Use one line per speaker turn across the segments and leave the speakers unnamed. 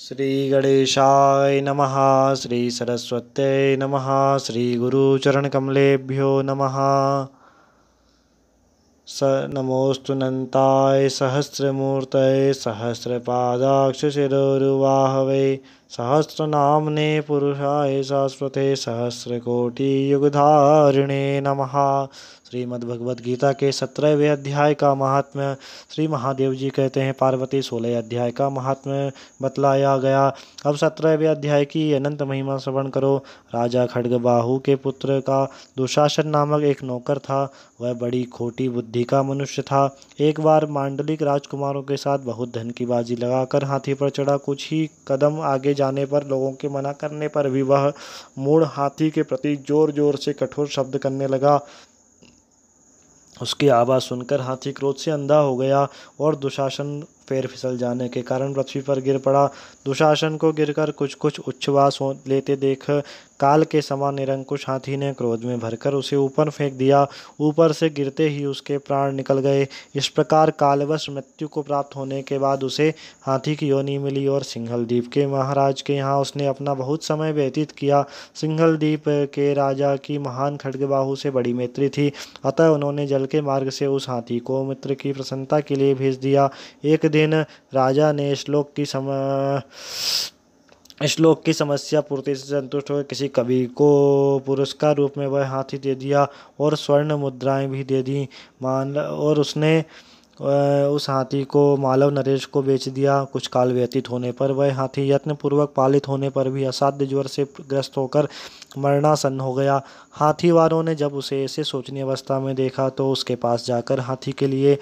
श्रीगणेशाय नमः। श्रीसरस्वत्यै नमः। श्रीगुरुचरणकमलेभ्यो नमः। नमोऽस्तु नन्ताय सहस्रमूर्तये सहस्रपादाक्षशिरोरुबाहवे सहस्रनाम्ने पुरुषाय शाश्वते सहस्रकोटियुगधारिणे नमः। श्रीमद्भगवद्गीता के 17वें अध्याय का महात्म्य। श्री महादेव जी कहते हैं, पार्वती 16 अध्याय का महात्म्य बतलाया गया। अब 17वें अध्याय की अनंत महिमा श्रवण करो। राजा खड्गबाहु के पुत्र का दुशासन नामक एक नौकर था। वह बड़ी खोटी बुद्धि का मनुष्य था। एक बार मांडलिक राजकुमारों के साथ बहुत धन की बाजी लगाकर हाथी पर चढ़ा। कुछ ही कदम आगे जाने पर लोगों के मना करने पर भी वह मूढ़ हाथी के प्रति जोर जोर से कठोर शब्द करने लगा। उसकी आवाज़ सुनकर हाथी क्रोध से अंधा हो गया और दुशासन पैर फिसल जाने के कारण पृथ्वी पर गिर पड़ा। दुशासन को गिरकर कुछ कुछ उच्छ्वास लेते देख काल के समान निरंकुश हाथी ने क्रोध में भरकर उसे ऊपर फेंक दिया। ऊपर से गिरते ही उसके प्राण निकल गए। इस प्रकार कालवश मृत्यु को प्राप्त होने के बाद उसे हाथी की योनि मिली और सिंहल द्वीप के महाराज के यहाँ उसने अपना बहुत समय व्यतीत किया। सिंहल द्वीप के राजा की महान खड्गबाहु से बड़ी मैत्री थी, अतः उन्होंने जल के मार्ग से उस हाथी को मित्र की प्रसन्नता के लिए भेज दिया। एक दिन राजा ने श्लोक की समस्या पूर्ति से संतुष्ट होकर किसी कवि को पुरस्कार रूप में वह हाथी दे दिया और स्वर्ण मुद्राएं भी दे दी। और उसने उस हाथी को मालव नरेश को बेच दिया। कुछ काल व्यतीत होने पर वह हाथी यत्न पूर्वक पालित होने पर भी असाध्य ज्वर से ग्रस्त होकर मरणासन्न हो गया। हाथी वालों ने जब उसे ऐसे सोचनीय अवस्था में देखा तो उसके पास जाकर हाथी के लिए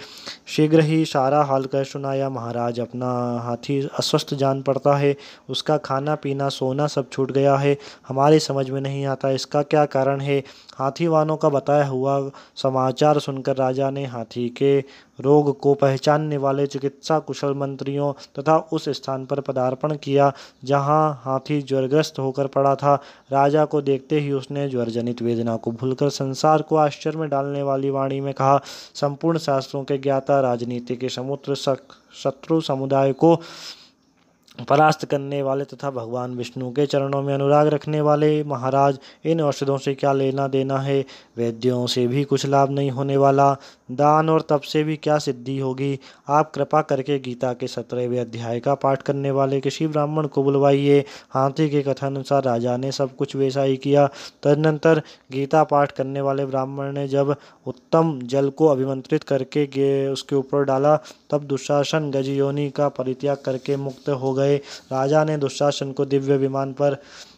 शीघ्र ही सारा हाल कर सुनाया। महाराज, अपना हाथी अस्वस्थ जान पड़ता है, उसका खाना पीना सोना सब छूट गया है, हमारी समझ में नहीं आता इसका क्या कारण है। हाथी वालों का बताया हुआ समाचार सुनकर राजा ने हाथी के रोग को पहचानने वाले चिकित्सा कुशल मंत्रियों तथा उस स्थान पर पदार्पण किया जहां हाथी ज्वरग्रस्त होकर पड़ा था। राजा को देखते ही उसने ज्वर जनित वेदना को भूलकर संसार को आश्चर्य में डालने वाली वाणी में कहा, संपूर्ण शास्त्रों के ज्ञाता, राजनीति के समुद्र शत्रु समुदाय को परास्त करने वाले तथा भगवान विष्णु के चरणों में अनुराग रखने वाले महाराज, इन औषधों से क्या लेना देना है। वैद्यों से भी कुछ लाभ नहीं होने वाला, दान और तप से भी क्या सिद्धि होगी। आप कृपा करके गीता के 17वें अध्याय का पाठ करने वाले किसी ब्राह्मण को बुलवाइए। हाथी के कथन अनुसार राजा ने सब कुछ वैसा ही किया। तदनंतर गीता पाठ करने वाले ब्राह्मण ने जब उत्तम जल को अभिमंत्रित करके उसके ऊपर डाला, तब दुशासन गज योनि का परित्याग करके मुक्त हो गए। राजा ने दुशासन को दिव्य विमान पर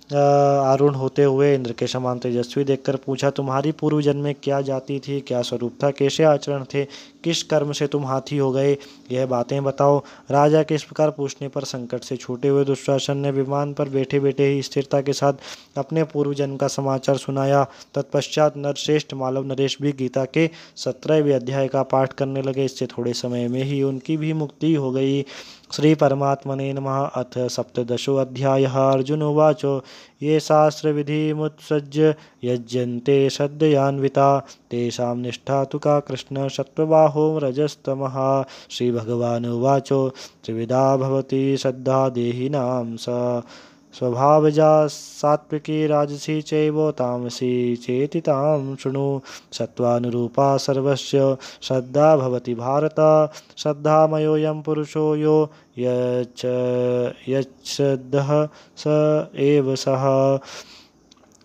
आरूढ़ होते हुए इंद्र के समान तेजस्वी देखकर पूछा, तुम्हारी पूर्व जन्म में क्या जाति थी, क्या स्वरूप था, कैसे आचरण थे, किस कर्म से तुम हाथी हो गए, यह बातें बताओ। राजा के इस प्रकार पूछने पर संकट से छूटे हुए दुशासन ने विमान पर बैठे बैठे ही स्थिरता के साथ अपने पूर्व जन्म का समाचार सुनाया। तत्पश्चात नरश्रेष्ठ मालव नरेश भी गीता के 17वें अध्याय का पाठ करने लगे। इससे थोड़े समय में ही उनकी भी मुक्ति हो गई। श्री परमात्मने नमः। अथ सप्तदशोऽध्यायः। अर्जुन उवाच, ये शास्त्रविधिमुत्सृज्य यज्यन्ते श्रद्धयान्विता तेषां निष्ठा तु का कृष्ण सत्त्वबाहो रजस्तमः। श्रीभगवानुवाच, त्रिविधा भवति श्रद्धा देहिनां स्वभावजा सात्विकी राजसी चैव तामसी चेति तां शृणु। सत्त्वानुरूपा सर्वस्य श्रद्धा भवति भारत। श्रद्धामयोऽयं पुरुषो यो यच्छ्रद्धः स एव सः।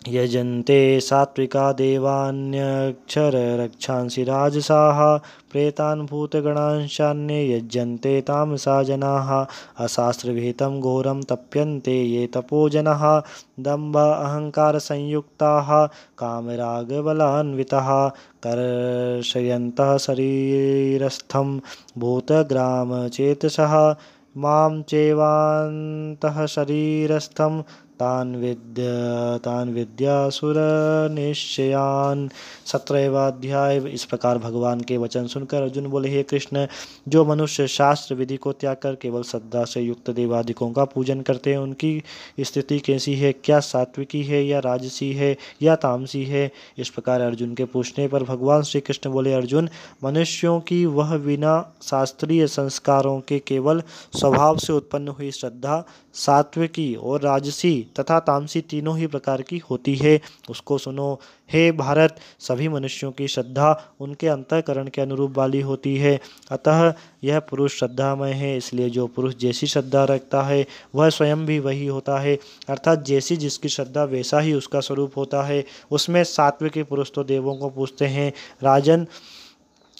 यजन्ते सात्विका देवान्यक्षररक्षांसि राजसाः प्रेतान् भूतगणांशान्ये यजन्ते तामसा जनाः। अशास्त्रविहितं घोरं तप्यन्ते ये तपोजनः दम्भ अहङ्कारसंयुक्ताः कामरागबलान्विताः कर्षयन्तः शरीरस्थं भूतग्रामचेतसः मां चैवान्तः शरीरस्थं तान विद्यासुर निश्चयान। 17वां अध्याय। इस प्रकार भगवान के वचन सुनकर अर्जुन बोले, हे कृष्ण, जो मनुष्य शास्त्र विधि को त्याग कर केवल श्रद्धा से युक्त देवादिकों का पूजन करते हैं, उनकी स्थिति कैसी है? क्या सात्विकी है या राजसी है या तामसी है? इस प्रकार अर्जुन के पूछने पर भगवान श्री कृष्ण बोले, अर्जुन, मनुष्यों की वह बिना शास्त्रीय संस्कारों के केवल स्वभाव से उत्पन्न हुई श्रद्धा सात्विकी और राजसी तथा तामसी तीनों ही प्रकार की होती है। उसको सुनो। हे भारत, सभी मनुष्यों की श्रद्धा उनके अंतःकरण के अनुरूप वाली होती है। अतः यह पुरुष श्रद्धामय है, इसलिए जो पुरुष जैसी श्रद्धा रखता है वह स्वयं भी वही होता है। अर्थात जैसी जिसकी श्रद्धा वैसा ही उसका स्वरूप होता है। उसमें सात्विक पुरुष तो देवों को पूजते हैं,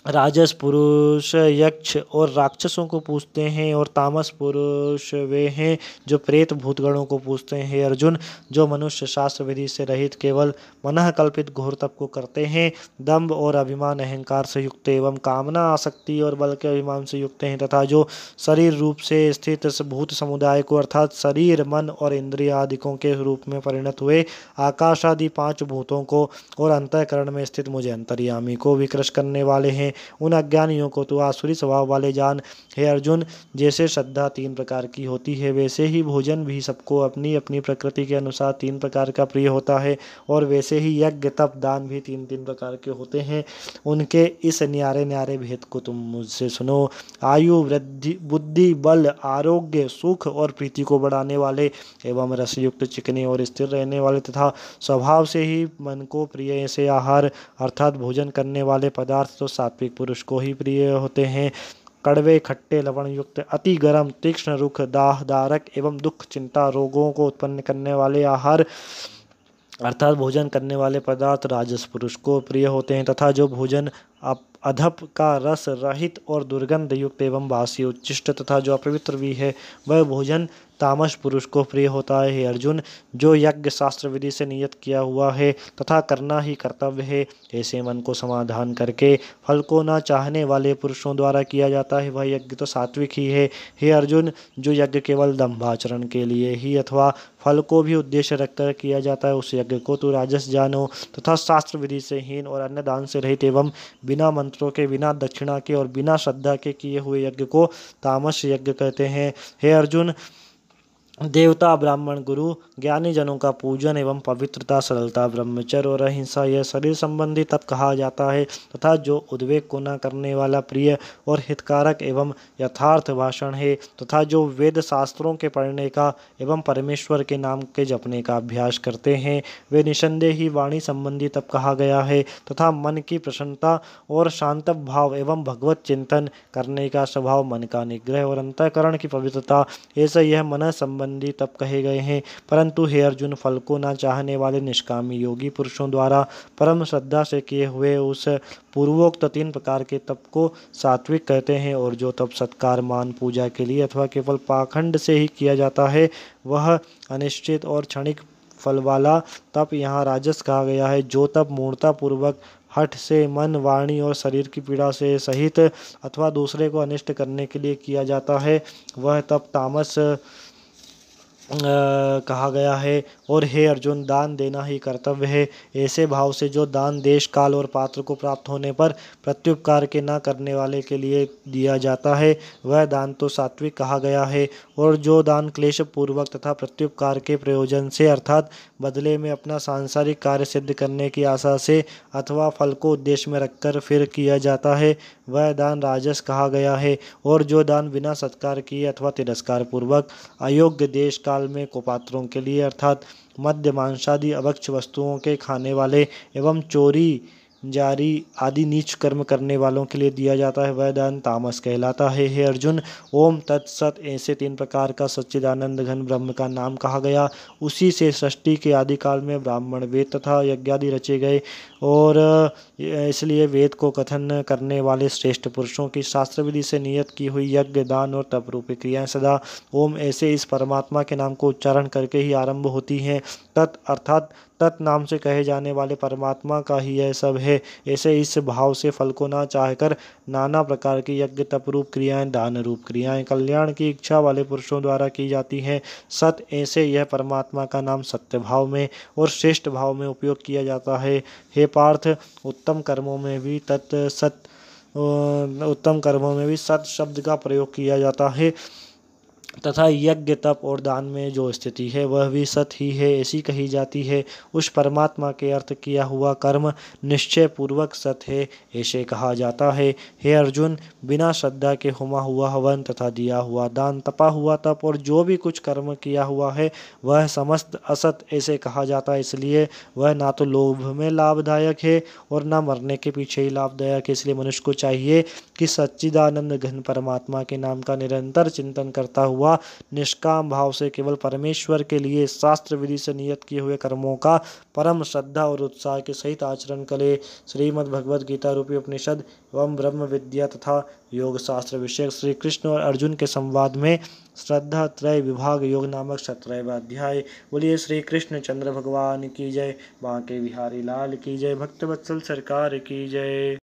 राजस पुरुष यक्ष और राक्षसों को पूजते हैं, और तामस पुरुष वे हैं जो प्रेत भूतगणों को पूजते हैं। अर्जुन, जो मनुष्य शास्त्र विधि से रहित केवल मनः कल्पित घोर तप को करते हैं, दंभ और अभिमान अहंकार से युक्त एवं कामना आसक्ति और बल के अभिमान से युक्त हैं, तथा जो शरीर रूप से स्थित भूत समुदाय को अर्थात शरीर, मन और इंद्रिय आदिकों के रूप में परिणत हुए आकाश आदि 5 भूतों को और अंतःकरण में स्थित मुझे अंतर्यामी को विकृश करने वाले हैं, उन अज्ञानियों को तो आसुरी स्वभाव वाले जान। हे अर्जुन, जैसे श्रद्धा 3 प्रकार की होती है, वैसे ही भोजन भी सबको अपनी अपनी प्रकृति के अनुसार 3 प्रकार का प्रिय होता है, और वैसे ही यज्ञ तप दान भी 3-3 प्रकार के होते हैं। उनके इस न्यारे न्यारे भेद को तुम मुझसे सुनो। आयु, वृद्धि, बुद्धि, बल, आरोग्य, सुख और प्रीति को बढ़ाने वाले एवं रसयुक्त, चिकने और स्थिर रहने वाले तथा स्वभाव से ही मन को प्रिय ऐसे आहार अर्थात भोजन करने वाले पदार्थ तो सात्विक पुरुष को ही प्रिय होते हैं। कड़वे, खट्टे, लवण युक्त, अति गर्म, तीक्ष्ण, रुख, दाह, दारक एवं दुख, चिंता, रोगों को उत्पन्न करने वाले आहार अर्थात भोजन करने वाले पदार्थ राजस पुरुष को प्रिय होते हैं, तथा जो भोजन अधप का रस रहित और दुर्गंध युक्त एवं बासी, उच्छिष्ट तथा जो अपवित्र भी है, वह भोजन तामस पुरुष को प्रिय होता है। हे अर्जुन, जो यज्ञ शास्त्र विधि से नियत किया हुआ है तथा करना ही कर्तव्य है, ऐसे मन को समाधान करके फल को न चाहने वाले पुरुषों द्वारा किया जाता है, वह यज्ञ तो सात्विक ही है। हे अर्जुन, जो यज्ञ केवल दंभाचरण के लिए ही अथवा फल को भी उद्देश्य रखकर किया जाता है, उस यज्ञ को तो राजस जानो, तथा शास्त्र विधि से हीन और अन्य दान से रहित एवं बिना मंत्रों के, बिना दक्षिणा के और बिना श्रद्धा के किए हुए यज्ञ को तामस यज्ञ कहते हैं। हे अर्जुन, देवता, ब्राह्मण, गुरु, ज्ञानी जनों का पूजन एवं पवित्रता, सरलता, ब्रह्मचर्य और अहिंसा यह शरीर संबंधी तप कहा जाता है, तथा जो उद्वेग को न करने वाला प्रिय और हितकारक एवं यथार्थ भाषण है, तथा जो वेद शास्त्रों के पढ़ने का एवं परमेश्वर के नाम के जपने का अभ्यास करते हैं, वे निसंदेह ही वाणी संबंधी तप कहा गया है, तथा मन की प्रसन्नता और शांत भाव एवं भगवत चिंतन करने का स्वभाव, मन का निग्रह और अंतःकरण की पवित्रता, ऐसा यह मन संबंधी तप कहे गए हैं। परंतु हे अर्जुन, फल को न चाहने वाले निष्कामी योगी पुरुषों द्वारा परम श्रद्धा से किए हुए उस पूर्वोक्त 3 प्रकार के तप को सात्विक कहते हैं, और जो तप सत्कार, मान, पूजा के लिए अथवा केवल पाखंड से ही किया जाता है, वह अनिश्चित और क्षणिक फल वाला तप यहाँ राजस कहा गया है। जो तप मूर्ता पूर्वक हठ से मन, वाणी और शरीर की पीड़ा से सहित अथवा दूसरे को अनिष्ट करने के लिए किया जाता है, वह तप तामस कहा गया है। और हे अर्जुन, दान देना ही कर्तव्य है। ऐसे भाव से जो दान देश, काल और पात्र को प्राप्त होने पर प्रत्युपकार के न करने वाले के लिए दिया जाता है, वह दान तो सात्विक कहा गया है। और जो दान क्लेश पूर्वक तथा प्रत्युपकार के प्रयोजन से अर्थात बदले में अपना सांसारिक कार्य सिद्ध करने की आशा से अथवा फल को उद्देश्य में रखकर फिर किया जाता है, वह दान राजस कहा गया है। और जो दान बिना सत्कार किए अथवा तिरस्कार पूर्वक अयोग्य देश काल में कुपात्रों के लिए अर्थात मद्य, मांसादि अभक्ष वस्तुओं के खाने वाले एवं चोरी जारी आदि नीच कर्म करने वालों के लिए दिया जाता है, वह दान तामस कहलाता है। हे अर्जुन, ओम तत्सत, ऐसे 3 प्रकार का सच्चिदानंद घन ब्रह्म का नाम कहा गया। उसी से सृष्टि के आदि काल में ब्राह्मण, वेद तथा यज्ञादि रचे गए, और इसलिए वेद को कथन करने वाले श्रेष्ठ पुरुषों की शास्त्र विधि से नियत की हुई यज्ञ, दान और तप रूपी क्रियाएं सदा ओम ऐसे इस परमात्मा के नाम को उच्चारण करके ही आरंभ होती हैं। तत् अर्थात तत् नाम से कहे जाने वाले परमात्मा का ही यह सब है। ऐसे इस भाव से फल को ना चाहकर नाना प्रकार की यज्ञ तप रूप क्रियाएं, दान रूप क्रियाएं कल्याण की इच्छा वाले पुरुषों द्वारा की जाती हैं। सत ऐसे यह परमात्मा का नाम सत्य भाव में और श्रेष्ठ भाव में उपयोग किया जाता है। हे पार्थ, उत्तम कर्मों में भी उत्तम कर्मों में भी सत शब्द का प्रयोग किया जाता है तथा यज्ञ तप और दान में जो स्थिति है वह भी सत ही है ऐसी कही जाती है। उस परमात्मा के अर्थ किया हुआ कर्म निश्चय पूर्वक सत है ऐसे कहा जाता है। हे अर्जुन, बिना श्रद्धा के होमा हुआ हवन तथा दिया हुआ दान, तपा हुआ तप और जो भी कुछ कर्म किया हुआ है वह समस्त असत ऐसे कहा जाता है। इसलिए वह ना तो लोभ में लाभदायक है और न मरने के पीछे ही लाभदायक है। इसलिए मनुष्य को चाहिए कि सच्चिदानंद घन परमात्मा के नाम का निरंतर चिंतन करता हुआ निष्काम भाव से केवल परमेश्वर के लिए शास्त्र विधि से नियत किए हुए कर्मों का परम श्रद्धा और उत्साह के सहित आचरण करे। श्रीमद् भगवद गीता रूपी उपनिषद एवं ब्रह्म विद्या तथा योग शास्त्र विषय श्री कृष्ण और अर्जुन के संवाद में श्रद्धा त्रय विभाग योग नामक 17वां अध्याय। बोलिए श्री कृष्ण चंद्र भगवान की जय। बांके बिहारी लाल की जय। भक्तवत्सल सरकार की जय।